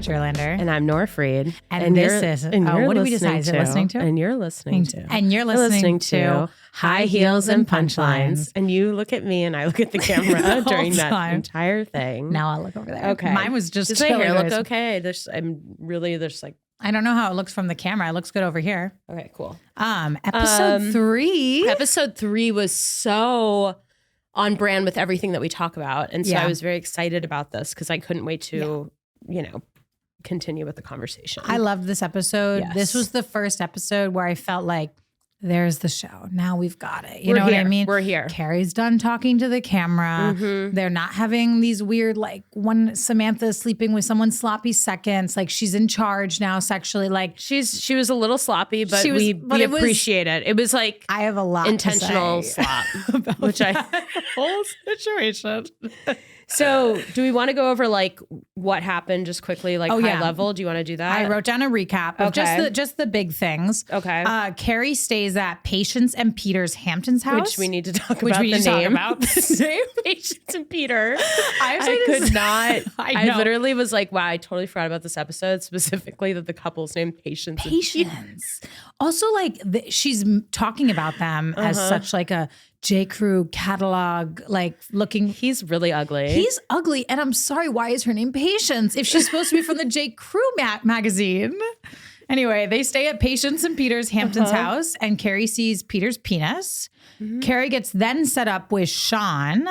Hannah Gerlander. And I'm Nora Freed. And this is, what did we decide to listening to? And you're listening to. And you're listening to High Heels and Punchlines. And you look at me and I look at the camera during that entire thing. Now I'll look over there. Okay. Mine was just Does my hair look okay? There's like. I don't know how it looks from the camera. It looks good over here. Okay, cool. Episode 3. Episode 3 was so on brand with everything that we talk about. And so I was very excited about this because I couldn't wait to, continue with the conversation. I loved this episode. Yes. This was the first episode where I felt like there's the show. Now we've got it. You know what I mean? We're here. Carrie's done talking to the camera. Mm-hmm. They're not having these weird, like when Samantha sleeping with someone sloppy seconds. Like she's in charge now sexually. Like she was a little sloppy, but we appreciate it. It was like I have a lot intentional to say slop, which whole situation. So do we want to go over like what happened just quickly, like high level? Do you want to do that? I wrote down a recap of just the big things. Okay. Carrie stays at Patience and Peter's Hamptons house. Which we need to talk about the name. Patience and Peter. I could not. I literally was like, wow, I totally forgot about this episode, specifically that the couple's named Patience. Patience. Also, like she's talking about them as such like a J. Crew catalog, like looking. He's really ugly. He's ugly. And I'm sorry, why is her name Patience if she's supposed to be from the J. Crew magazine? Anyway, they stay at Patience and Peter's Hamptons house, and Carrie sees Peter's penis. Mm-hmm. Carrie gets then set up with Sean,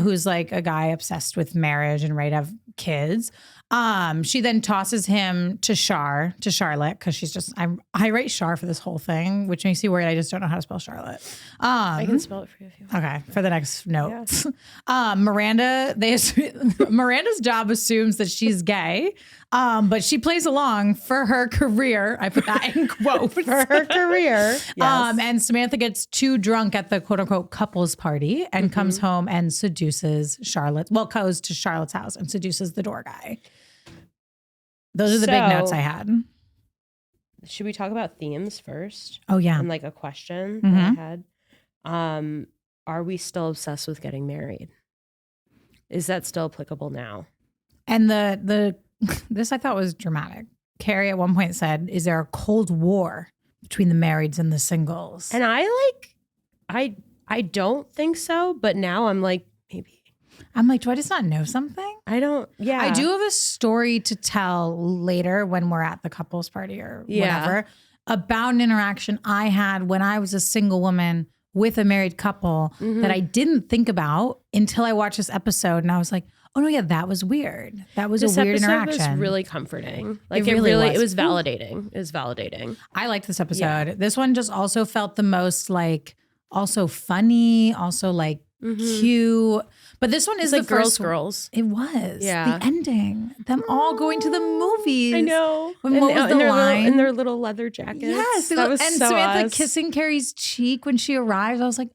who's like a guy obsessed with marriage and ready to have kids. She then tosses him to Charlotte, because she's just, I write Char for this whole thing, which makes you worried. I just don't know how to spell Charlotte. I can spell it for you if you want. Okay, for the next note. Yeah. Miranda, Miranda's job assumes that she's gay, but she plays along for her career. I put that in quotes. For her career. Yes. And Samantha gets too drunk at the quote unquote couples party and comes home and seduces goes to Charlotte's house and seduces the door guy. Those are the big notes I had. Should we talk about themes first? Oh, yeah. And like a question that I had. Are we still obsessed with getting married? Is that still applicable now? And this I thought was dramatic. Carrie at one point said, is there a cold war between the marrieds and the singles? And I don't think so, but now I'm like, maybe. I'm like, do I just not know something? I don't. Yeah. I do have a story to tell later when we're at the couples party or whatever about an interaction I had when I was a single woman with a married couple that I didn't think about until I watched this episode. And I was like, oh no, yeah, that was weird. That was a weird interaction. This episode was really comforting. Like it was validating. It was validating. I liked this episode. Yeah. This one just also felt the most like, also funny, also like cute. But this one is like the first girls. It was. Yeah. The ending. Them all going to the movies. I know. What was the line? In their little leather jackets. Yes. That was and so Samantha us. kissing Carrie's cheek when she arrived. I was like,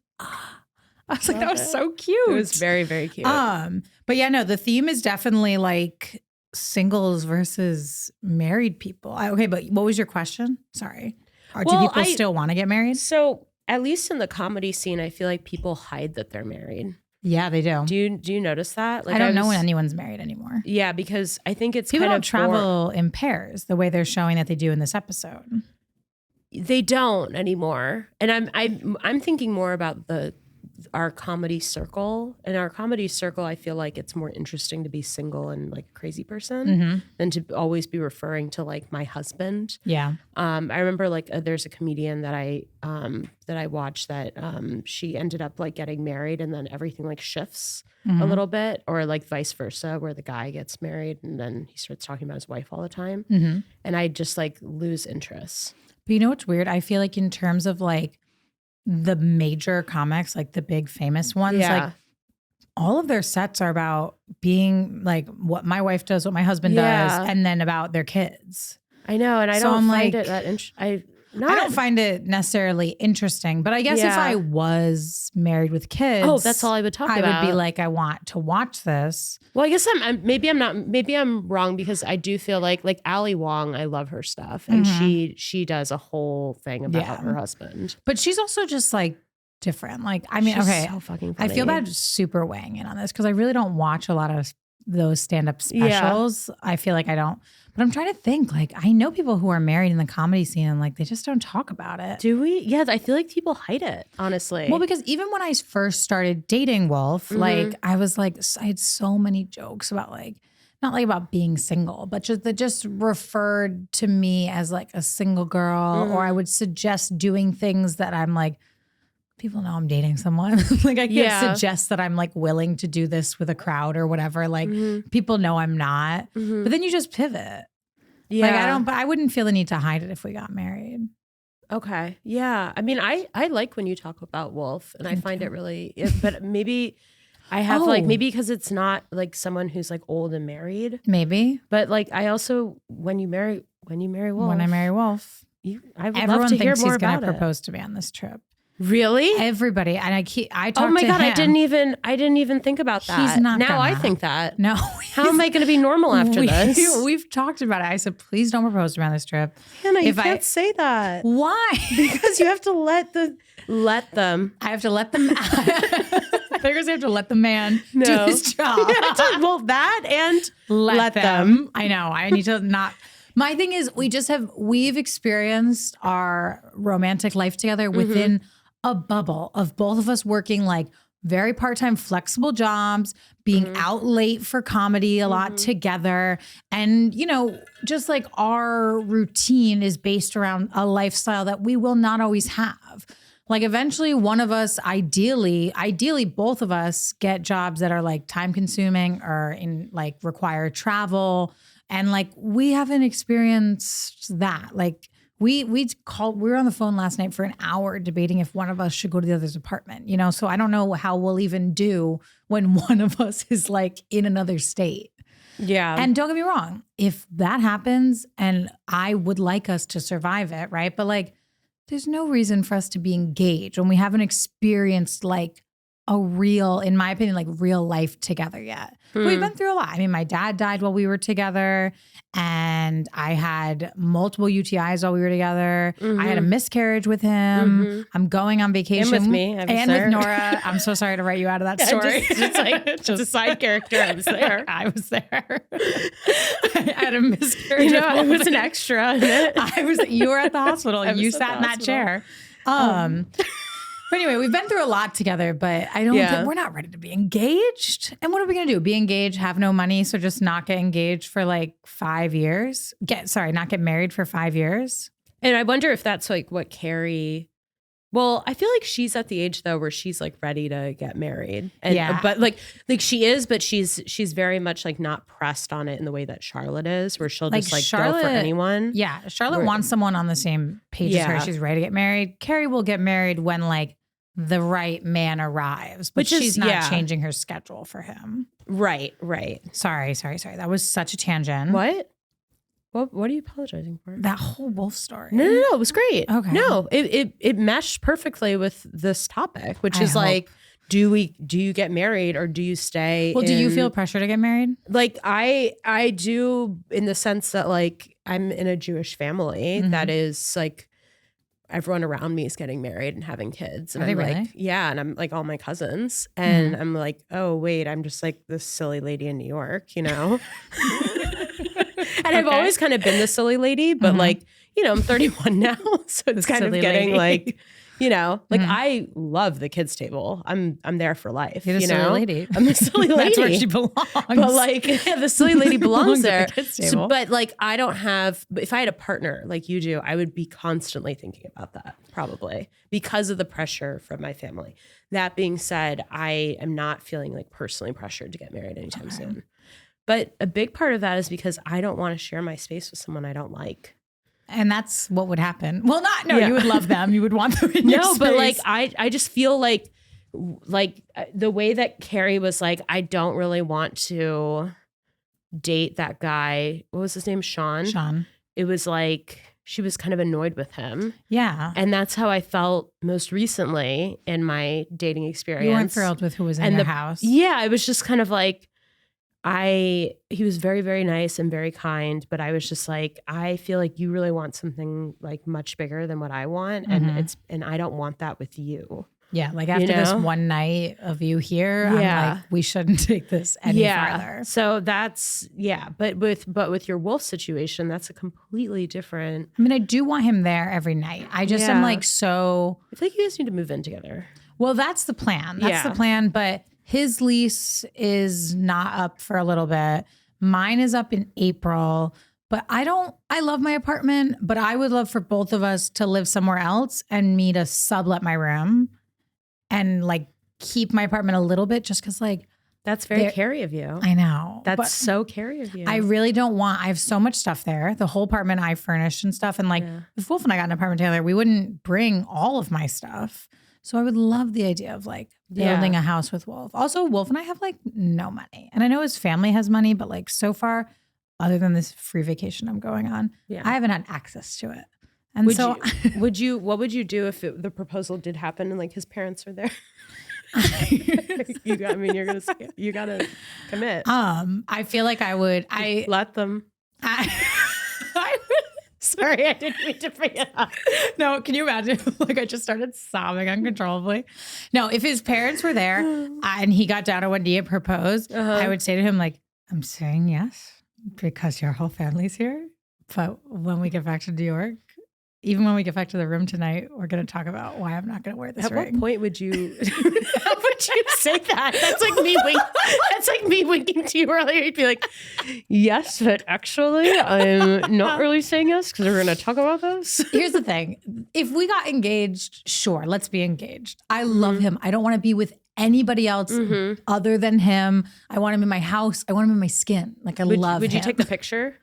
that was so cute. It was very, very cute. But yeah, no, the theme is definitely like singles versus married people. Okay, but what was your question? Sorry. Do people still want to get married? So at least in the comedy scene, I feel like people hide that they're married. Yeah, they do. Do you notice that? Like, I don't know when anyone's married anymore. Yeah, because I think it's people kind don't of travel in pairs the way they're showing that they do in this episode. They don't anymore, and I'm thinking more about our comedy circle. In our comedy circle, I feel like it's more interesting to be single and like a crazy person than to always be referring to like my husband. Yeah. I remember like there's a comedian that I watched that she ended up like getting married and then everything like shifts a little bit, or like vice versa, where the guy gets married and then he starts talking about his wife all the time. And I just like lose interest. But you know what's weird? I feel like in terms of like the major comics, like the big famous ones, like all of their sets are about being like what my wife does, what my husband does, and then about their kids. I know, and I don't find it that I don't find it necessarily interesting, but I guess if I was married with kids, that's all I would talk about. I would be like, I want to watch this. Well, I guess maybe I'm wrong, because I do feel like Ali Wong, I love her stuff, and she does a whole thing about her husband. But she's also just like different. Like, I mean, she's so fucking funny. I feel bad super weighing in on this because I really don't watch a lot of those stand-up specials. I feel like I don't, but I'm trying to think, like, I know people who are married in the comedy scene and like, they just don't talk about it. Do we? Yeah, I feel like people hide it, honestly. Well, because even when I first started dating Wolf, like I was like, I had so many jokes about like, not like about being single, but just that just referred to me as like a single girl, or I would suggest doing things that I'm like, people know I'm dating someone. Like I can't suggest that I'm like willing to do this with a crowd or whatever. Like people know I'm not, but then you just pivot. Yeah. Like but I wouldn't feel the need to hide it if we got married. Okay. Yeah. I mean, I like when you talk about Wolf, and I find it really, but maybe I have maybe because it's not like someone who's like old and married. Maybe. But like I also, when you marry Wolf. When I marry Wolf. I would Everyone love to hear thinks more he's about gonna it. propose to me on this trip. Really? Everybody. And I talked oh my to God, him. I didn't even think about that. He's not now gonna. I think that. No. How am I going to be normal after this? We've talked about it. I said, please don't propose to me on this trip. Hanna, you can't say that. Why? Because you have to let them. I have to let them. I have to let the man do his job. Well, that and let them. I know. I need to not. My thing is, we've experienced our romantic life together within a bubble of both of us working like very part-time flexible jobs, being out late for comedy a lot together. And, you know, just like our routine is based around a lifestyle that we will not always have. Like eventually one of us, ideally both of us get jobs that are like time consuming or in like require travel. And like, we haven't experienced that. Like we were on the phone last night for an hour debating if one of us should go to the other's apartment, you know? So I don't know how we'll even do when one of us is like in another state. Yeah. And don't get me wrong, if that happens, and I would like us to survive it, right? But like, there's no reason for us to be engaged when we haven't experienced like a real, in my opinion, like real life together yet. We've been through a lot. I mean, my dad died while we were together, and I had multiple UTIs while we were together. I had a miscarriage with him. I'm going on vacation. And with me. And with Nora. I'm so sorry to write you out of that story. Just a side character. I was there. I was there. I had a miscarriage. You know, I was an extra in it. You were at the hospital. You sat in that chair. But anyway, we've been through a lot together, but I don't think we're not ready to be engaged. And what are we going to do? Be engaged, have no money, so just not get engaged for like 5 years? Not get married for 5 years? And I wonder if that's like what Carrie... Well, I feel like she's at the age though where she's like ready to get married. And, but like she is, but she's very much like not pressed on it in the way that Charlotte is, where she'll just like go for anyone. Yeah. Charlotte wants someone on the same page as her. She's ready to get married. Carrie will get married when like the right man arrives, but she's not changing her schedule for him. Right. Sorry. That was such a tangent. What are you apologizing for? That whole Wolf story. No, it was great. Okay. No, it meshed perfectly with this topic, which is like, do you get married or do you stay? Well, do you feel pressure to get married? Like I do, in the sense that like I'm in a Jewish family that is like everyone around me is getting married and having kids. And I'm like, yeah. And I'm like all my cousins. And I'm like, oh wait, I'm just like this silly lady in New York, you know? And I've always kind of been the silly lady, but like, you know, I'm 31 now. So it's kind of getting like, you know, like I love the kids table. I'm there for life. You're the silly lady. I'm the silly lady. That's where she belongs. But like the silly lady belongs there. The kids table. So, but like I don't have, but if I had a partner like you do, I would be constantly thinking about that probably because of the pressure from my family. That being said, I am not feeling like personally pressured to get married anytime soon. But a big part of that is because I don't want to share my space with someone I don't like. And that's what would happen. Well, you would love them. You would want them in your space. But like, I just feel like the way that Carrie was like, I don't really want to date that guy. What was his name? Sean. It was like, she was kind of annoyed with him. Yeah. And that's how I felt most recently in my dating experience. You weren't thrilled with who was in your house. Yeah. It was just kind of like, he was very, very nice and very kind, but I was just like, I feel like you really want something like much bigger than what I want. And I don't want that with you. Yeah, like after this one night of you here, I'm like, we shouldn't take this any farther. So that's but with your wolf situation, that's a completely different. I mean, I do want him there every night. I just am like so. I feel like you guys need to move in together. Well, that's the plan. That's the plan. But his lease is not up for a little bit. Mine is up in April. But I love my apartment, but I would love for both of us to live somewhere else and me to sublet my room and like keep my apartment a little bit just because like. That's very Carrie of you. I know. That's so Carrie of you. I really don't want, I have so much stuff there. The whole apartment I furnished and stuff. And like if Wolf and I got an apartment together, we wouldn't bring all of my stuff. So I would love the idea of like building a house with Wolf. Also, Wolf and I have like no money. And I know his family has money, but like so far, other than this free vacation I'm going on, I haven't had access to it. And what would you do if the proposal did happen and like his parents were there? You gotta commit. I feel like I would. Let them. Sorry, I didn't mean to bring it up. No, can you imagine? Like I just started sobbing uncontrollably. No, if his parents were there and he got down on one knee and proposed, I would say to him like, "I'm saying yes because your whole family's here. But when we get back to New York." Even when we get back to the room tonight, we're going to talk about why I'm not going to wear this ring. At what point would you say that? That's like me winking to you earlier. You'd be like, yes, but actually I'm not really saying yes because we're going to talk about this. Here's the thing. If we got engaged, sure, let's be engaged. I love him. I don't want to be with anybody else other than him. I want him in my house. I want him in my skin. Like love him. Would you take the picture?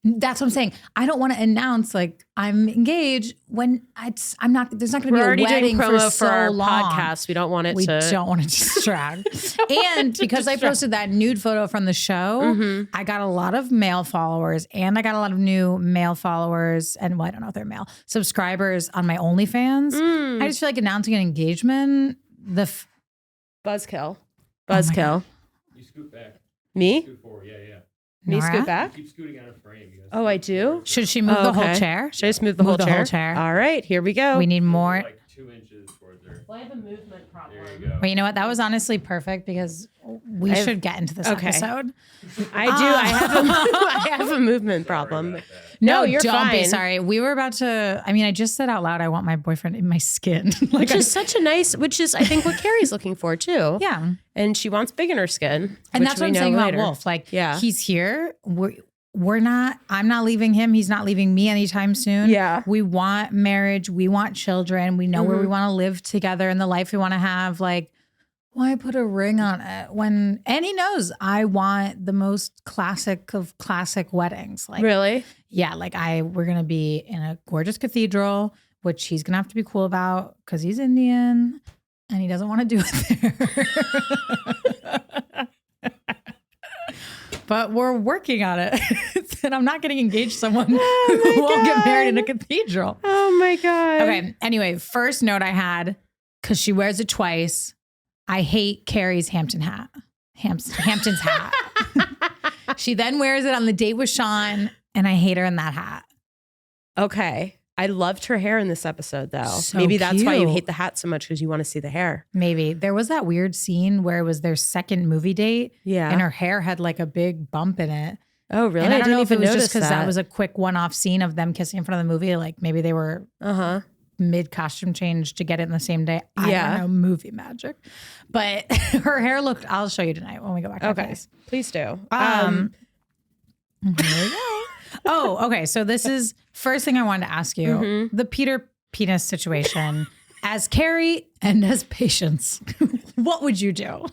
That's what I'm saying. I don't want to announce like I'm engaged when I'm not. There's not going to be a wedding doing promo for our long. Podcast. We don't want it. We don't want to distract. And because I posted that nude photo from the show, I got a lot of male followers, and I got a lot of new male followers, and I don't know if they're male subscribers on my OnlyFans. I just feel like announcing an engagement. Buzzkill. You scoot back. Me? Scoot forward. Yeah. Me Nora? scoot back? You keep scooting out of frame. Oh, I do? Should she move the whole chair? Should I just move the whole chair? All right, here we go. We need more. Like 2 inches towards her. Well, I have a movement problem. There you go. Well, you know what? That was honestly perfect because we should get into this episode. I do. I have a movement problem. No, you're don't fine. Be sorry. We were about to. I mean, I just said out loud, I want my boyfriend in my skin, which is I think what Carrie's looking for too. Yeah, and she wants big in her skin, and that's what I'm saying about Wolf. Like, he's here. We're not. I'm not leaving him. He's not leaving me anytime soon. Yeah, we want marriage. We want children. We know where we want to live together and the life we want to have. Like, why put a ring on it and he knows I want the most classic of classic weddings. Like, really? Yeah. Like we're going to be in a gorgeous cathedral, which he's going to have to be cool about because he's Indian and he doesn't want to do it there. But we're working on it. And I'm not getting engaged to someone who won't get married in a cathedral. Oh my God. Okay. Anyway, first note I had, because she wears it twice. I hate Carrie's Hamptons hat. She then wears it on the date with Sean, and I hate her in that hat. Okay. I loved her hair in this episode, though. So maybe that's why you cute. hate the hat so much because you want to see the hair. Maybe. There was that weird scene where it was their second movie date. Yeah. And her hair had like a big bump in it. Oh, really? And I don't know if it was notice just because that was a quick one-off scene of them kissing in front of the movie. Like maybe they were mid-costume change to get it in the same day. I don't know, movie magic. But her hair looked, I'll show you tonight when we go back to the place. Please do. Here we go. Oh, okay. So this is first thing I wanted to ask you. The Peter penis situation. As Carrie and as Patience, what would you do?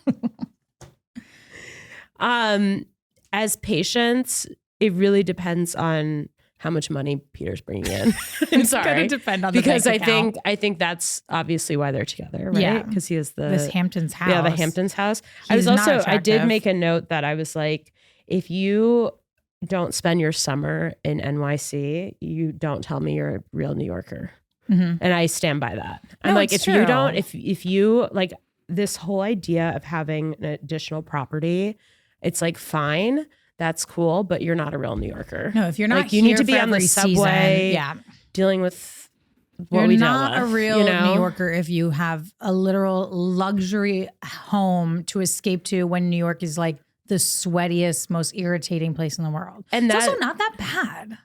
As Patience, it really depends on how much money Peter's bringing in. I'm sorry. It's going to depend on the because bank account. I think that's obviously why they're together, right? Yeah. Because he has this Hamptons house. Yeah, the Hamptons house. He's I did make a note that I was like, if you don't spend your summer in NYC, you don't tell me you're a real New Yorker. And I stand by that. I'm like, if you don't, if you like this whole idea of having an additional property, it's like, fine, that's cool, but you're not a real New Yorker. No, if you're not like, you need to be on the subway, season, dealing with what You're we not dealt with, a real you know? New Yorker if you have a literal luxury home to escape to when New York is like the sweatiest, most irritating place in the world. And it's that- also not that bad.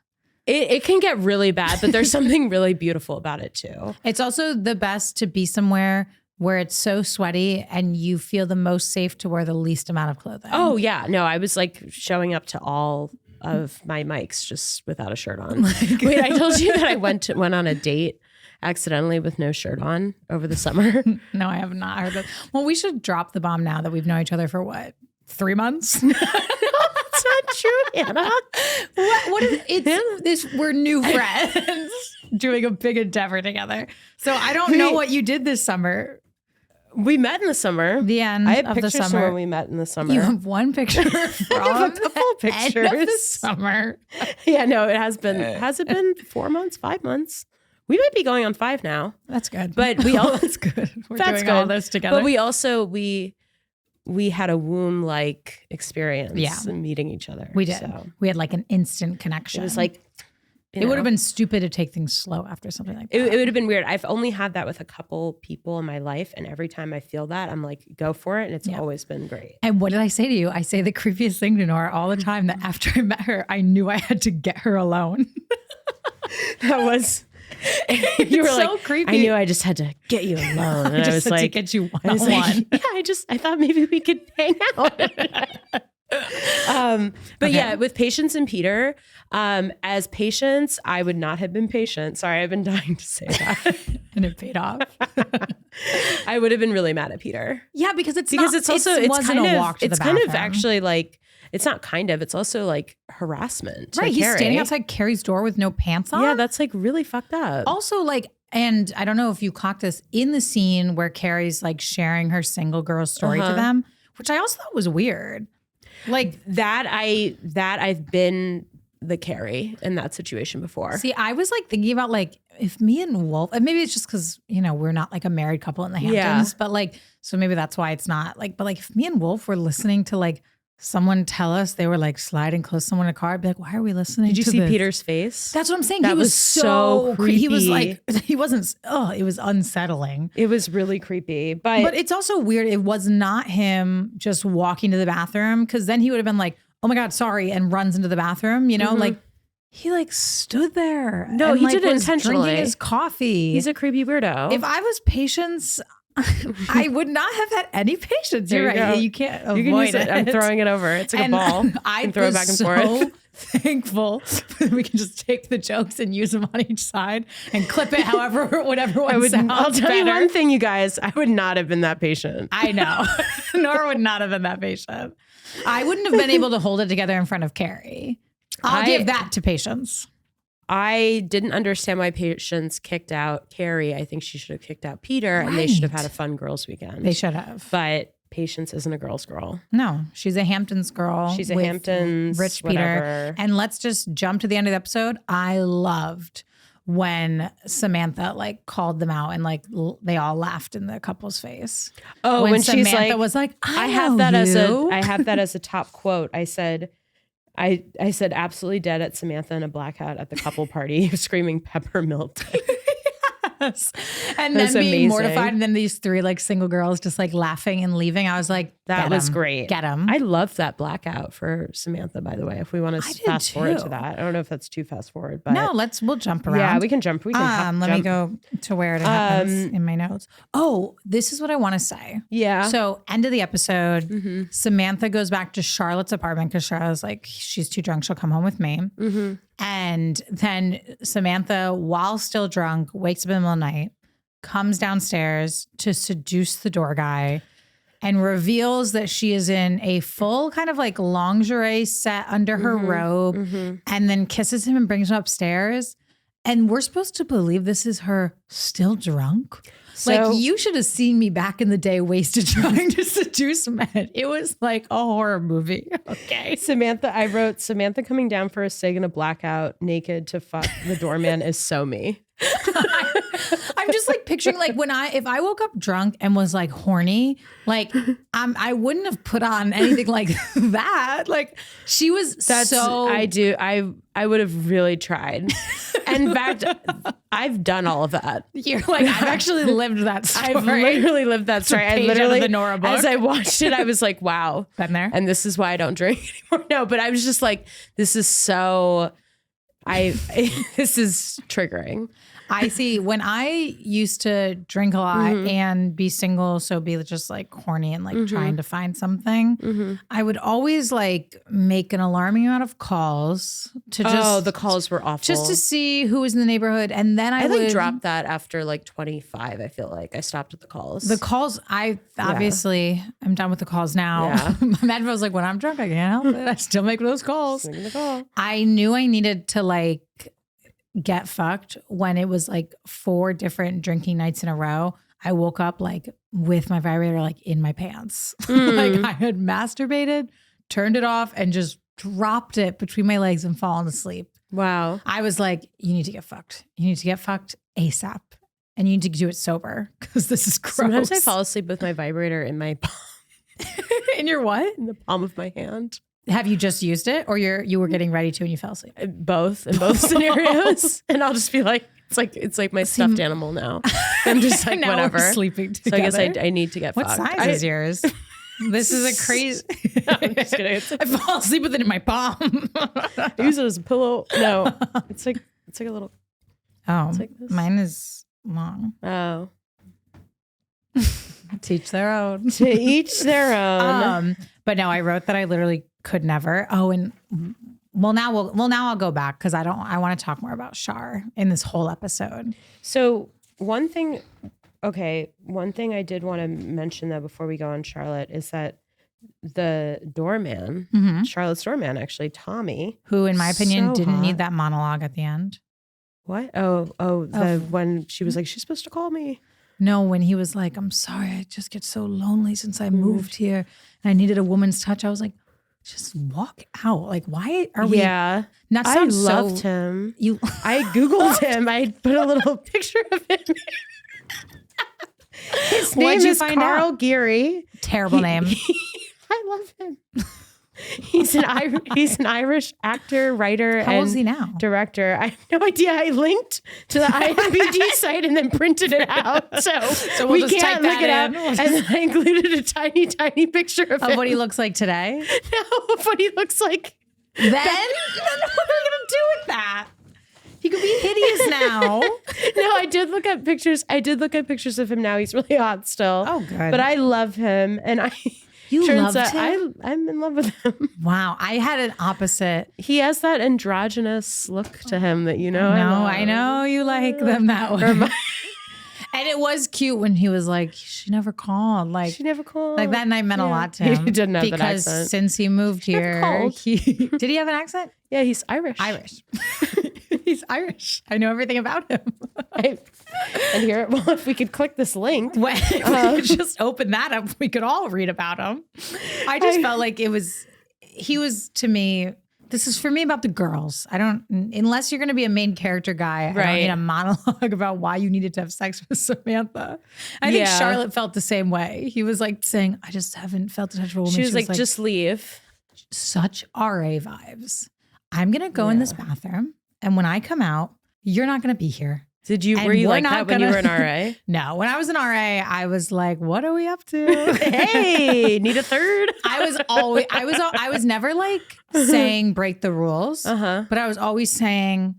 It can get really bad, but there's something really beautiful about it too. It's also the best to be somewhere where it's so sweaty and you feel the most safe to wear the least amount of clothing. Oh yeah, no, I was like showing up to all of my mics just without a shirt on. Wait, I told you that I went on a date accidentally with no shirt on over the summer. No, I have not heard that. Well, we should drop the bomb now that we've known each other for what? 3 months? That's not true, Hanna. What is it's this? We're new friends doing a big endeavor together. So I don't know what you did this summer. We met in the summer. The end I have of the pictures from summer. when we met in the summer. You have one picture from have a couple the end of the pictures. summer. Yeah, no, it has been. Has it been 4 months, 5 months? We might be going on 5 now. That's good. But we all that's good. We're that's doing all good. this together. But we also we had a womb-like experience in meeting each other. We did. So We had like an instant connection. it was like it would have been stupid to take things slow after something like that. It would have been weird. I've only had that with a couple people in my life, and every time I feel that, I'm like, go for it, and it's always been great. And what did I say to you? I say the creepiest thing to Nora all the time, that after I met her, I knew I had to get her alone. That was. You were so like, creepy. I knew I just had to get you alone, and I was had to like, get you I was one-on-one. like, I thought maybe we could hang out. But yeah, with Patience and Peter, as Patience, I would not have been patient. Sorry, I've been dying to say that. And it paid off. I would have been really mad at Peter. Yeah, because it's It's wasn't kind a of walk to it's the kind of bathroom. actually like it's not kind of, it's also like harassment to right. He's Carrie. standing outside Carrie's door with no pants on. Yeah, that's like really fucked up. Also, like, and I don't know if you caught this in the scene where Carrie's like sharing her single girl story to them, which I also thought was weird. Like I've been the Carrie in that situation before. See, I was like thinking about like if me and Wolf, and maybe it's just because, you know, we're not like a married couple in the Hamptons, but like, so maybe that's why it's not like, but like if me and Wolf were listening to like someone tell us they were like sliding close to someone in a car, I'd be like, why are we listening Did you to see this? Peter's face? That's what I'm saying. That He was was so so creepy. He was creepy. like, he wasn't, it was unsettling. It was really creepy. But But it's also weird. It was not him just walking to the bathroom, because then he would have been like, oh my God, sorry, and runs into the bathroom, you know, like he like stood there. No, and, he like, did it was intentionally. drinking his coffee. he's a creepy weirdo. If I was Patience, I would not have had any patience. There You're you right. go. You can't avoid you can use it. it. I'm throwing it over. It's like And a ball. I can throw it was back and so forth. thankful that we can just take the jokes and use them on each side and clip it however, whatever one sounds I'll tell you better. one thing, you guys. I would not have been that patient. I know. Nora would not have been that patient. I wouldn't have been able to hold it together in front of Carrie. I'll give that to Patience. I didn't understand why Patience kicked out Carrie. I think she should have kicked out Peter, and they should have Right. had a fun girls' weekend. They should have. But Patience isn't a girl's girl. No, she's a Hamptons girl. She's a with Hamptons, Rich whatever. Peter. And let's just jump to the end of the episode. I loved when Samantha like called them out and like they all laughed in the couple's face. Oh, when she's Samantha like, was like, I know have that you." I have that as a top quote. I said absolutely dead at Samantha in a blackout at the couple party screaming peppermint. Yes. And That's then being amazing. mortified, and then these three like single girls just like laughing and leaving. I was like, That "Get was 'em. great. Get them. I loved that blackout for Samantha, by the way. If we want I to did fast forward too. to that. I don't know if that's too fast forward, but No, we'll jump around. yeah, we can jump. We can Let me go to where it happens in my notes. Oh, this is what I want to say. Yeah. So end of the episode, Samantha goes back to Charlotte's apartment because Charlotte's like, she's too drunk. She'll come home with me. And then Samantha, while still drunk, wakes up in the middle of the night, comes downstairs to seduce the door guy and reveals that she is in a full kind of like lingerie set under her robe, and then kisses him and brings him upstairs. And we're supposed to believe this is her still drunk. So- Like, you should have seen me back in the day wasted trying to seduce men. It was like a horror movie. Okay. Samantha, I wrote Samantha coming down for a cig in a blackout naked to fuck the doorman is so me. I'm just like picturing like if I woke up drunk and was like horny, like I wouldn't have put on anything like that. Like she was I would have really tried. In fact, I've done all of that. You're like, I've actually lived that story. I've literally lived that story. I literally, the Nora book. as I watched it, I was like, wow. Been there? And this is why I don't drink anymore. No, but I was just like, this is so, this is triggering. I see. When I used to drink a lot and be single, so be just like horny and like trying to find something, I would always like make an alarming amount of calls to just the calls were awful. just to see who was in the neighborhood, and then I would like dropped that after like 25. I feel like I stopped at the calls. The calls, I obviously I'm done with the calls now. Yeah. My dad was like, when I'm drunk, I can't help it. I still make those calls. Making the call. I knew I needed to like get fucked when it was like 4 different drinking nights in a row. I woke up like with my vibrator like in my pants. Like I had masturbated, turned it off, and just dropped it between my legs and fallen asleep. Wow. I was like, you need to get fucked. You need to get fucked ASAP. And you need to do it sober because this is gross. Sometimes I fall asleep with my vibrator in my palm. In your what? In the palm of my hand. Have you just used it, or you were getting ready to and you fell asleep? Both, in both scenarios. And I'll just be like, it's like my stuffed animal now. I'm just like, now whatever. We're sleeping together. So I guess I need to get what fucked. What size is yours? This is a crazy. I'm just kidding. I fall asleep with it in my palm. I use it as a pillow. No, it's like a little. Oh, like this. Mine is long. Oh, To each their own. to each their own. But no, I wrote that I literally could never. Oh, and now I'll go back because I want to talk more about Char in this whole episode. So one thing I did want to mention though before we go on Charlotte is that the doorman, Charlotte's doorman, actually Tommy, who in my opinion so didn't hot. need that monologue at the end. What? When she was like, she's supposed to call me. No, when he was like, I'm sorry, I just get so lonely since I moved here and I needed a woman's touch. I was like, just walk out. Like, why are we? Yeah. Not I loved him. I Googled him. I put a little picture of him. His name is Carl Geary. Terrible name. I love him. He's an Irish actor, writer, How old is he now? Director. I have no idea. I linked to the IMDb site and then printed it out, so we'll we just can't type look it that up. in. And then I included a tiny, tiny picture of him. what he looks like today. No, of what he looks like. Then what are we gonna do with that? He could be hideous now. No, I did look at pictures. Of him now. He's really hot still. Oh, good. But I love him, and Turns out I'm in love with him. Wow, I had an opposite. He has that androgynous look to him that I know you like them that way. And it was cute when he was like, she never called. Like she never called. Like that night meant a lot to him. He didn't have that because accent. since he moved here, did he have an accent? Yeah, he's Irish. He's Irish. I know everything about him. And here, well, if we could click this link, When we could just open that up, we could all read about him. I just felt like he was to me. This is for me about the girls. I don't, unless you're going to be a main character guy, I don't need a monologue about why you needed to have sex with Samantha. I think Charlotte felt the same way. He was like saying, I just haven't felt the touch of a woman. She was like, just leave. Such RA vibes. I'm going to go in this bathroom. And when I come out, you're not going to be here. Were you like that when you were an RA? No, when I was an RA, I was like, what are we up to? Hey, need a third? I was never like saying break the rules, but I was always saying,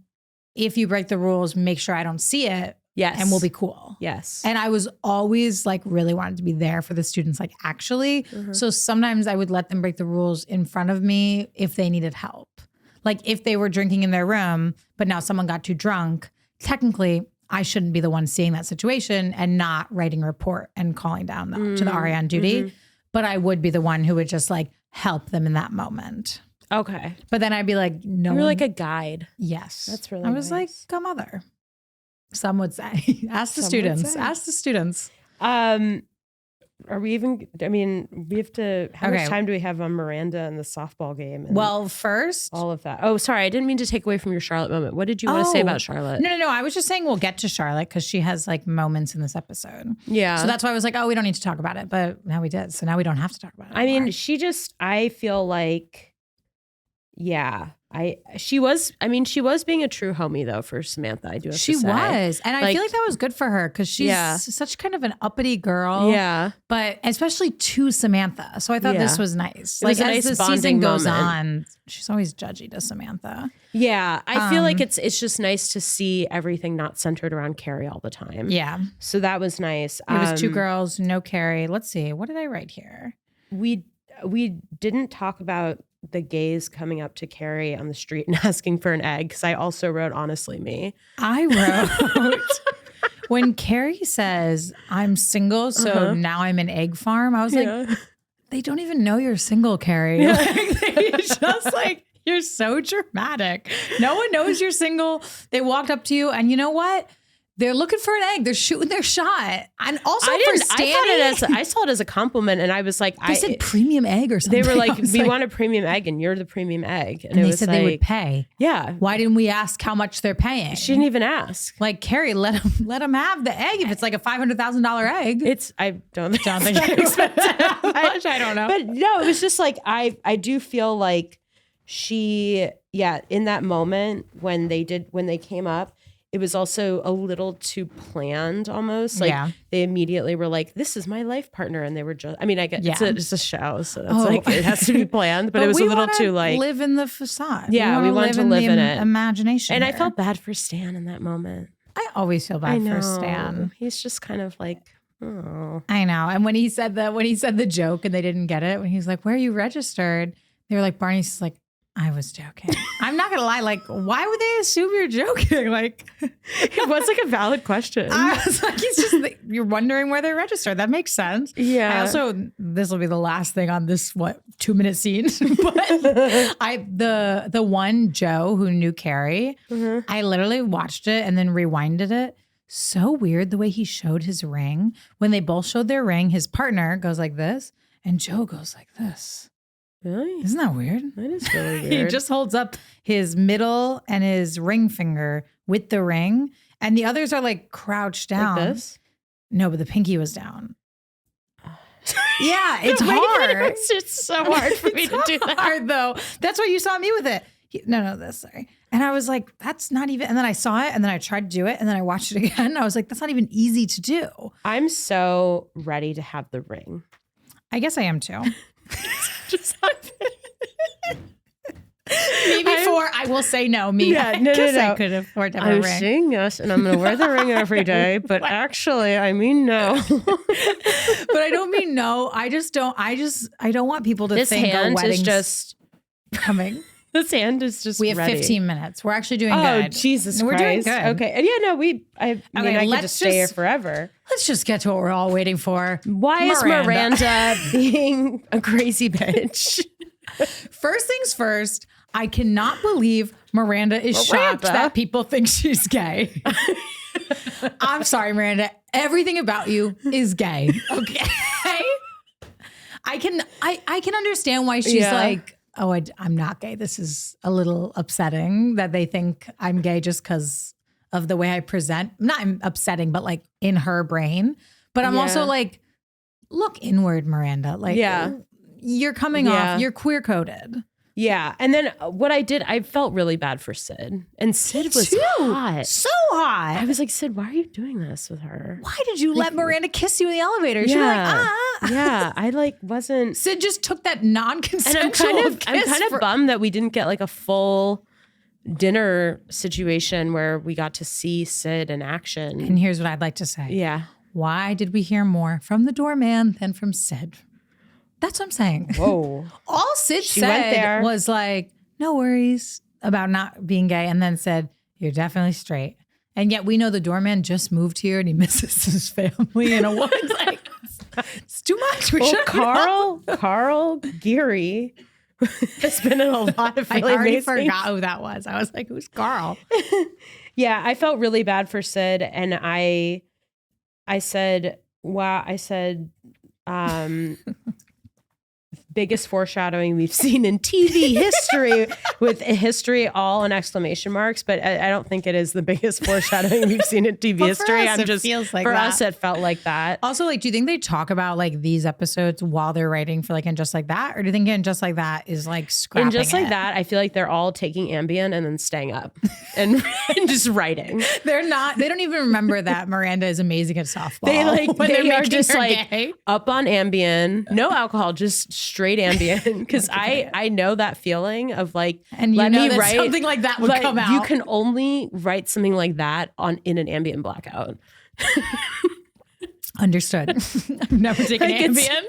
if you break the rules, make sure I don't see it. Yes. And we'll be cool. Yes. And I was always like really wanted to be there for the students, like actually. So sometimes I would let them break the rules in front of me if they needed help. Like if they were drinking in their room, but now someone got too drunk, technically I shouldn't be the one seeing that situation and not writing a report and calling down to the RA on duty. But I would be the one who would just like help them in that moment. Okay. But then I'd be like, no. You're like a guide. Yes. That's really I was like, a mother. Some would say. Ask the students. Are we even, we have to, how much time do we have on Miranda and the softball game? Well, first. All of that. Oh, sorry. I didn't mean to take away from your Charlotte moment. What did you want to say about Charlotte? No. I was just saying we'll get to Charlotte because she has like moments in this episode. Yeah. So that's why I was like, oh, we don't need to talk about it. But now we did. So now we don't have to talk about it. I mean, I feel like, yeah. she was being a true homie though for Samantha. I do have She to say. was. And I feel like that was good for her because she's such kind of an uppity girl. Yeah. But especially to Samantha. So I thought this was nice. It was like a as nice the season bonding goes moment. on, she's always judgy to Samantha. Yeah. I feel like it's just nice to see everything not centered around Carrie all the time. Yeah. So that was nice. It was 2 girls, no Carrie. Let's see. What did I write here? We didn't talk about the gays coming up to Carrie on the street and asking for an egg because I also wrote honestly me. I wrote when Carrie says I'm single, so now I'm an egg farm. I was like, they don't even know you're single, Carrie. Yeah. Like, they just like you're so dramatic. No one knows you're single. They walked up to you, and you know what? They're looking for an egg. They're shooting their shot. And also I saw it as a compliment, and I was like, they said premium egg or something. They were like, we want a premium egg, and you're the premium egg. And they said they would pay. Yeah. Why didn't we ask how much they're paying? She didn't even ask. Like, Carrie, let them have the egg if it's like a $500,000 egg. I don't think I expect that much. I don't know. But no, it was just like I do feel like she in that moment when they came up. It was also a little too planned almost. Like they immediately were like, this is my life partner. And they were just, I mean, I get it's a show. So that's like, it has to be planned, but it was a little too like. Live in the facade. Yeah. We want to live in it. Imagination. And here. I felt bad for Stan in that moment. I always feel bad for Stan. He's just kind of like, oh. I know. And when he said the joke and they didn't get it, when he's like, where are you registered? They were like, Barney's like, I was joking. I'm not gonna lie. Like, why would they assume you're joking? Like, it was like a valid question. I was like, it's just you're wondering where they're registered. That makes sense. Yeah. I also, this will be the last thing on this 2-minute scene. But the one Joe who knew Carrie, I literally watched it and then rewinded it. So weird the way he showed his ring. When they both showed their ring, his partner goes like this, and Joe goes like this. Really? Isn't that weird? That is really weird. He just holds up his middle and his ring finger with the ring, and the others are like crouched down. Like this? No, but the pinky was down. Yeah, it's hard. It's just so hard for me to do that. Hard though. That's why you saw me with it. Sorry. And I was like, that's not even. And then I saw it, and then I tried to do it, and then I watched it again. And I was like, that's not even easy to do. I'm so ready to have the ring. I guess I am too. Just Me before I will say no. Me, yeah, I no. I could afford to have a I'm ring. saying yes, and I'm going to wear the ring every day. But actually, I mean no. But I don't mean no. I don't want people to This think hand a wedding's is just coming. This hand is just. We have ready. 15 minutes. We're actually doing good. good. Jesus We're Christ. doing good. Okay, and I could just stay here forever. Let's just get to what we're all waiting for. Why is Miranda being a crazy bitch? First things first, I cannot believe Miranda is shocked that people think she's gay. I'm sorry, Miranda. Everything about you is gay. Okay. I can understand why she's like, oh, I'm not gay. This is a little upsetting that they think I'm gay just because of the way I present. Not upsetting, but like in her brain. But I'm also like, look inward, Miranda. Like, you're coming off, you're queer coded. Yeah. And then what I did, I felt really bad for Sid. And Sid was hot. So hot. I was like, Sid, why are you doing this with her? Why did you let Miranda kiss you in the elevator? She was like, Yeah. I wasn't. Sid just took that non-consensual And I'm kind of bummed that we didn't get like a full dinner situation where we got to see Sid in action. And here's what I'd like to say. Yeah. Why did we hear more from the doorman than from Sid? That's what I'm saying. Whoa. All Sid said was like, no worries about not being gay. And then said, you're definitely straight. And yet we know the doorman just moved here and he misses his family. And a woman's like, it's too much. Carl Geary has been in a lot of I already forgot who that was. I was like, who's Carl? Yeah, I felt really bad for Sid. And I said, wow, biggest foreshadowing we've seen in TV history, with a history all in exclamation marks. But I don't think it is the biggest foreshadowing we've seen in TV history. Us, it feels like for that. us, it felt like that. Also, like, do you think they talk about like these episodes while they're writing for like In Just Like That, or do you think In Just Like That is like scrapping And just like it? that, I feel like they're all taking Ambien and then staying up and just writing. They're not. They don't even remember that Miranda is amazing at softball. They like when they they're are making just her like gay. up on Ambien, no alcohol, just straight Ambien. Because I know that feeling of like, And you let know me that write something like that would like, come out. You can only write something like that in an Ambien blackout. Understood. I've never taken Like, it's- Ambien.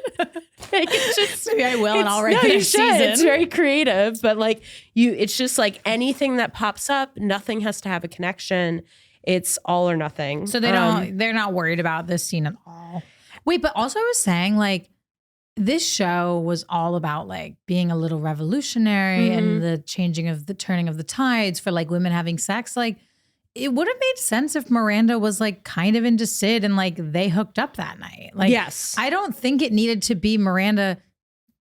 Like, it's just, Maybe I will, and I'll write no, the you next should. season. It's very creative, but like it's just like anything that pops up, nothing has to have a connection. It's all or nothing. So they're not worried about this scene at all. Wait, but also I was saying like this show was all about like being a little revolutionary and the turning of the tides for like women having sex. Like it would have made sense if Miranda was like kind of into Sid and like they hooked up that night. Like, yes. I don't think it needed to be Miranda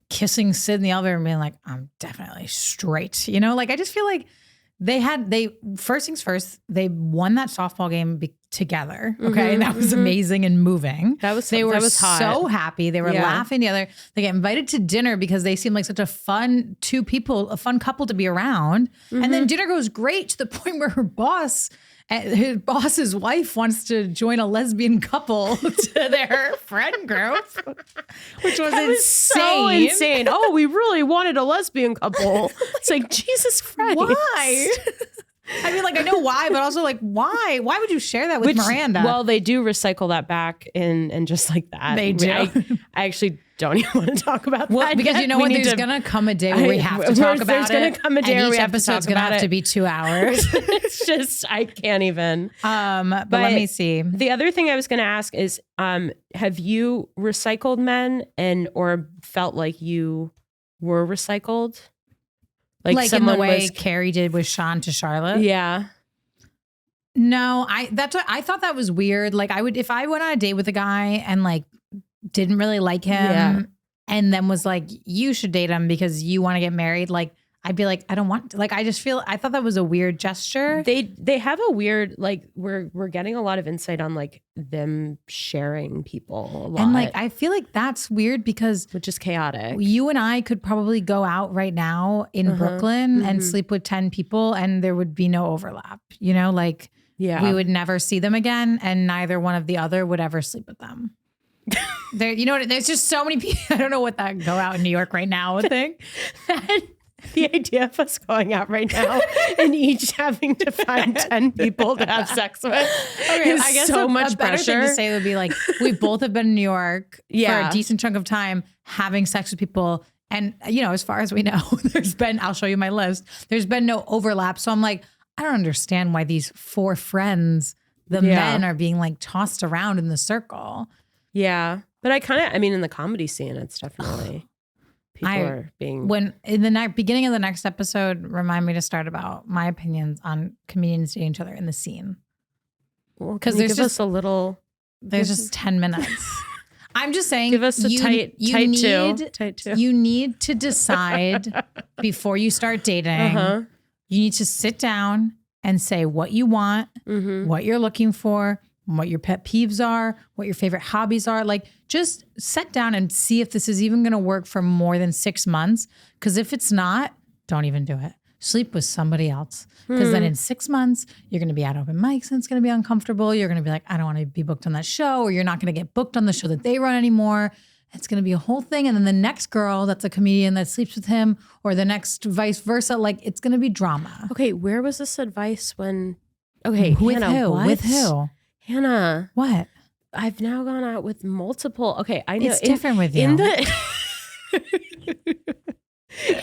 kissing Sid in the elevator and being like, I'm definitely straight. You know, like I just feel like first things first, they won that softball game together. Okay. And that was amazing and moving. They were hot. so happy. They were laughing together. They get invited to dinner because they seem like such a fun couple to be around. And then dinner goes great to the point where his boss's wife wants to join a lesbian couple to their friend group, which was insane. So insane. Oh, we really wanted a lesbian couple. It's like, Jesus Christ. Why? I mean, like, I know why, but also like, why? Why would you share that with Miranda? Well, they do recycle that back in Just Like That. They do. I actually don't even want to talk about that. Because yet. you know We what? need There's to- going to come a day where we have to talk about it. There's going to come a day where we have to talk episode's going to about have to it. be 2 hours. It's just, I can't even. But let me see. The other thing I was going to ask is, have you recycled men or felt like you were recycled? Like in the someone way was- Carrie did with Sean to Charlotte. Yeah. No, I thought that was weird. Like if I went on a date with a guy and like didn't really like him and then was like, you should date him because you want to get married. Like I'd be like, I don't want to. Like, I thought that was a weird gesture. They have a weird, like, we're getting a lot of insight on like them sharing people a lot. And like, I feel like that's weird because which is chaotic. you and I could probably go out right now in Brooklyn and sleep with 10 people and there would be no overlap, you know, like we would never see them again and neither one of the other would ever sleep with them. There, you know, there's just so many people. I don't know what that go out in New York right now would think. The idea of us going out right now and each having to find 10 people to have sex with is I guess so much a better pressure. thing to say would be like, we both have been in New York for a decent chunk of time having sex with people. And, you know, as far as we know, I'll show you my list. There's been no overlap. So I'm like, I don't understand why these 4 friends, men are being like tossed around in the circle. Yeah. But I mean, in the comedy scene, it's definitely people are being. When in the beginning of the next episode, remind me to start about my opinions on comedians dating each other in the scene. Because there's just a little. There's just 10 minutes. I'm just saying, Give us a tight two. You need to decide before you start dating. You need to sit down and say what you want, what you're looking for, what your pet peeves are, what your favorite hobbies are. Like, just sit down and see if this is even going to work for more than 6 months. Because if it's not, don't even do it. Sleep with somebody else. Because then in 6 months, you're going to be at open mics and it's going to be uncomfortable. You're going to be like, I don't want to be booked on that show, or you're not going to get booked on the show that they run anymore. It's going to be a whole thing. And then the next girl that's a comedian that sleeps with him, or the next vice versa, like it's going to be drama. Okay, where was this advice when? Okay, with Hanna, who? what? With who? Hanna, What? I've now gone out with multiple. Okay, I know It's different with you. In the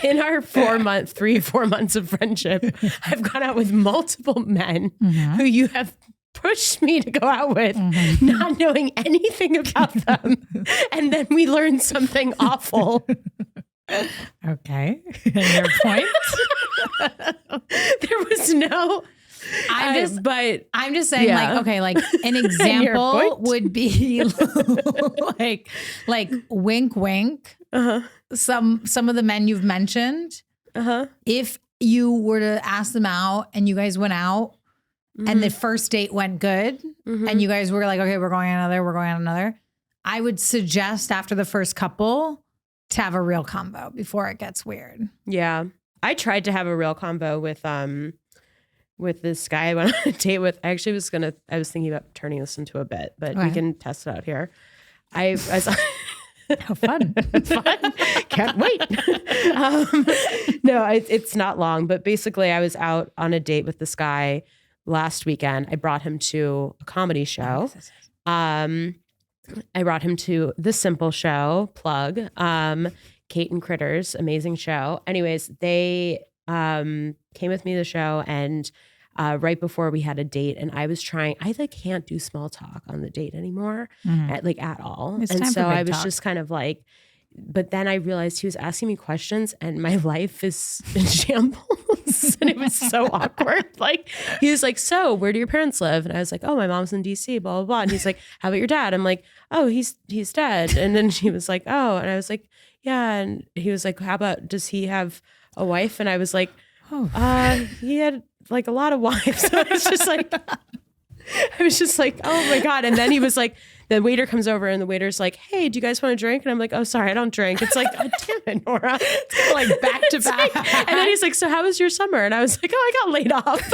in our 4 months of friendship, I've gone out with multiple men who you have pushed me to go out with, not knowing anything about them, and then we learn something awful. Okay. And your point? There was no. I'm just saying, like, okay, like an example point. would be like wink, wink. some of the men you've mentioned, if you were to ask them out and you guys went out and the first date went good and you guys were like, okay, we're going on another, I would suggest after the first couple to have a real combo before it gets weird. Yeah. I tried to have a real combo with this guy I went on a date with. I was thinking about turning this into a bit, but we can test it out here. I was How fun. Fun. Can't wait. No, it's not long, but basically I was out on a date with this guy last weekend. I brought him to a comedy show. I brought him to The Simple Show, plug. Kate and Critters, amazing show. Anyways, they came with me to the show, and right before we had a date, and I can't do small talk on the date anymore, at all. It's and time so for big I was talk. just kind of like, but then I realized he was asking me questions and my life is in shambles. And it was so awkward. Like, he was like, so where do your parents live? And I was like, oh, my mom's in DC, blah, blah, blah. And he's like, how about your dad? I'm like, oh, he's dead. And then she was like, oh, and I was like, yeah. And he was like, how about, does he have a wife? And I was like, he had like a lot of wives. So I was just like, oh my God. And then he was like, the waiter comes over and the waiter's like, hey, do you guys want a drink? And I'm like, oh, sorry, I don't drink. It's like, oh, damn it, Nora. It's like back to back. And then he's like, so how was your summer? And I was like, oh, I got laid off.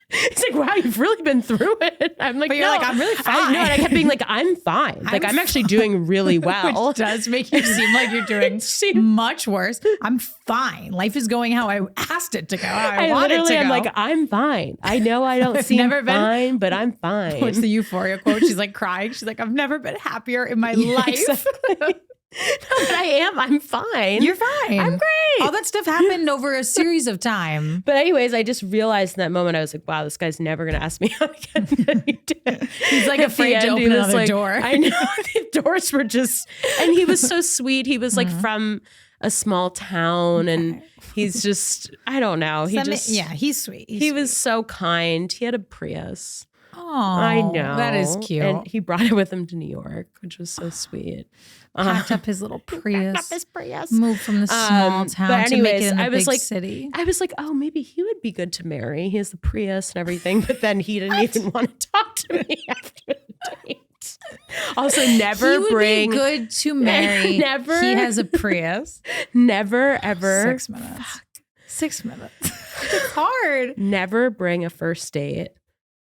He's like, wow, you've really been through it. I'm like, but you're no, like, I'm really fine. And I kept being like, I'm fine. Like, I'm actually doing really well. Which does make you seem like you're doing much worse. I'm fine. Life is going how I asked it to go. I want it to go. I'm like, I'm fine. I know I don't seem fine, but I'm fine. What's the Euphoria quote? She's like crying. She's like, I've never been happier in my life. Exactly. No, but I am. I'm fine. You're fine. I'm great. All that stuff happened over a series of time. But anyways, I just realized in that moment, I was like, wow, this guy's never going to ask me out again. And he did. He's like afraid to open another door. I know. The doors were just, and he was so sweet. He was like from a small town and he's just, I don't know. He's sweet. He was so kind. He had a Prius. Oh, I know. That is cute. And he brought it with him to New York, which was so sweet. Packed up his little Prius. Packed up his Prius. Moved from the small town but anyways, to make it in the I was big like, city. I was like, oh, maybe he would be good to marry. He has the Prius and everything. But then he didn't even want to talk to me after the date. Also, never he would bring. Be good to marry. Never. He has a Prius. Never, ever. 6 minutes. Fuck. 6 minutes. It's hard. Never bring a first date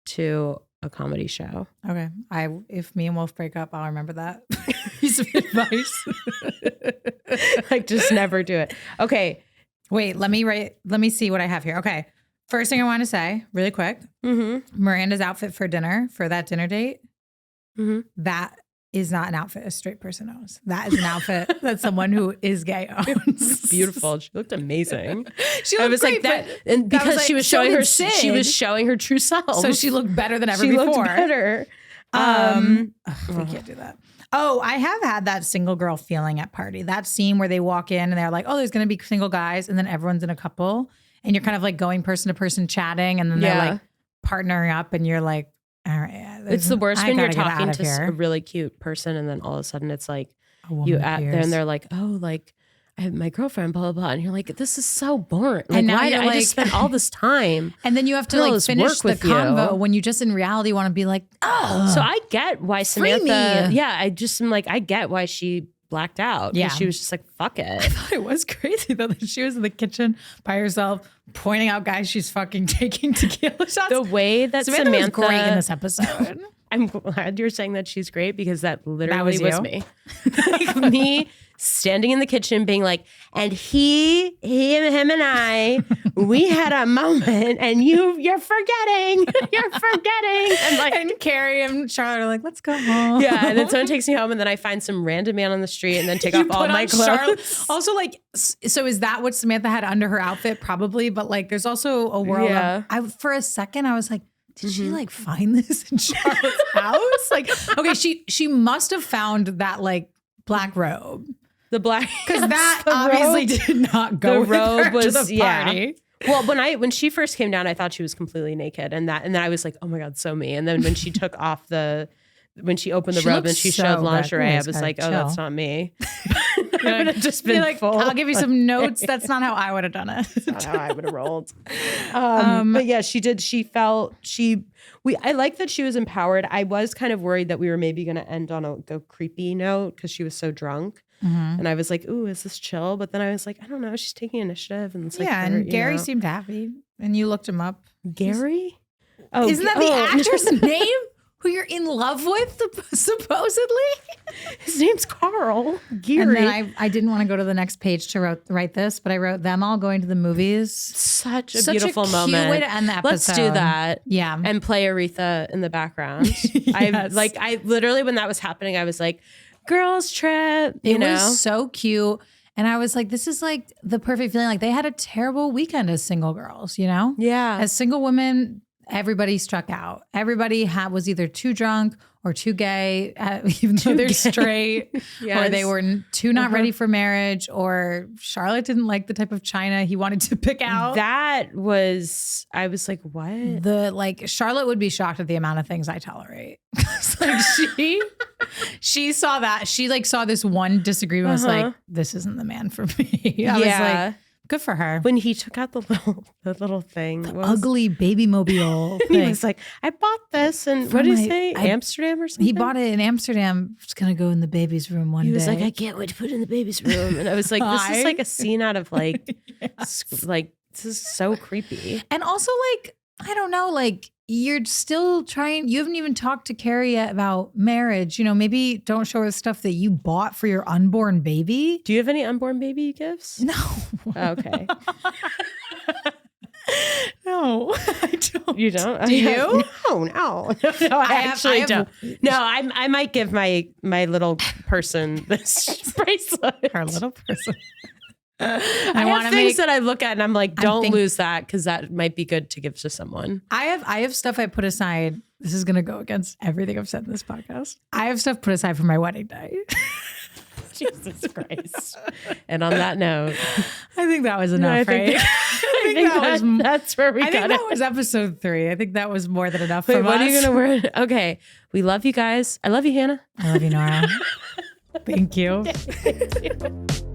to a comedy show. Okay. If me and Wolf break up, I'll remember that piece of advice. Like, just never do it. Okay. Wait, let me see what I have here. Okay. First thing I want to say really quick. Miranda's outfit for that dinner date. That is not an outfit a straight person owns. That is an outfit that someone who is gay owns. Beautiful. She looked amazing. I was great, like that, and because like, she was showing her true self. So she looked better than ever she before. Looked better. We can't do that. Oh, I have had that single girl feeling at party. That scene where they walk in and they're like, oh, there's going to be single guys. And then everyone's in a couple and you're kind of like going person to person chatting. And then they're like partnering up and you're like, all right. It's the worst when you're talking to a really cute person and then all of a sudden it's like you at there and they're like, oh, like I have my girlfriend, blah, blah, blah. And you're like, this is so boring. Like, why did I just spend all this time? And then you have to like finish the convo when you just in reality want to be like, oh. So I get why Samantha, I just am like, I get why she blacked out. Yeah. She was just like, fuck it. I thought it was crazy though that she was in the kitchen by herself pointing out guys she's fucking taking tequila shots. The way that Samantha was great in this episode. I'm glad you're saying that she's great because that literally was me. Like me standing in the kitchen being like, and him and I, we had a moment and you're forgetting. And Carrie and Charlotte are like, let's go home. Yeah. And then someone takes me home and then I find some random man on the street and then take off all my clothes. Charlotte. Also like, so is that what Samantha had under her outfit? Probably. But like, there's also a world of, for a second, I was like, did she like find this in Charlotte's house? Like, okay, she must have found that like black robe. The black, because that obviously did not go. The robe was to the party. Well, when she first came down, I thought she was completely naked, and then I was like, oh my God, so me. And then when she took off when she opened the robe and she showed lingerie, I was like, oh, that's not me. You're would have just been you're like, full. I'll give you some notes. That's not how I would have done it. That's how I would have rolled. But yeah, she did. I like that she was empowered. I was kind of worried that we were maybe going to end on a creepy note because she was so drunk. And I was like, ooh, is this chill? But then I was like, I don't know. She's taking initiative. And it's like, and Gary seemed happy. And you looked him up. Gary? Oh, isn't that the actor's name? Who you're in love with, supposedly? His name's Carl. Gary. And then I didn't want to go to the next page to write this, but I wrote them all going to the movies. Such a beautiful moment. Cute way to end the episode. Let's do that. Yeah. And play Aretha in the background. Yes. I literally, when that was happening, I was like, girls trip. It was so cute. And I was like, this is like the perfect feeling. Like they had a terrible weekend as single girls, you know? Yeah. As single women, everybody struck out. Everybody was either too drunk or too gay, even though they're straight, or they were too not ready for marriage, or Charlotte didn't like the type of china he wanted to pick out. I was like, what? Charlotte would be shocked at the amount of things I tolerate. Like she saw that. She saw this one disagreement, was like, this isn't the man for me. I was like, good for her. When he took out the little thing, the ugly baby mobile thing. He was like, I bought this, and what did he say? Amsterdam or something? He bought it in Amsterdam. It's gonna go in the baby's room one day. He was like, I can't wait to put it in the baby's room. And I was like, this is like a scene out of this is so creepy. And also I don't know, you're still trying, you haven't even talked to Carrie yet about marriage. You know, maybe don't show her stuff that you bought for your unborn baby. Do you have any unborn baby gifts? No. Okay. No, I don't. You don't? Do you? No, I actually don't. No, I might give my little person this bracelet. Her little person. I have things that I look at and I'm like, don't lose that, because that might be good to give to someone. I have stuff I put aside. This is going to go against everything I've said in this podcast. I have stuff put aside for my wedding day. Jesus Christ. And on that note, I think that was enough, right? I think that's where we got it. I think that was episode 3. I think that was more than enough Wait, from what us. are you going to wear? Okay. We love you guys. I love you, Hannah. I love you, Nora. Thank you. Thank you.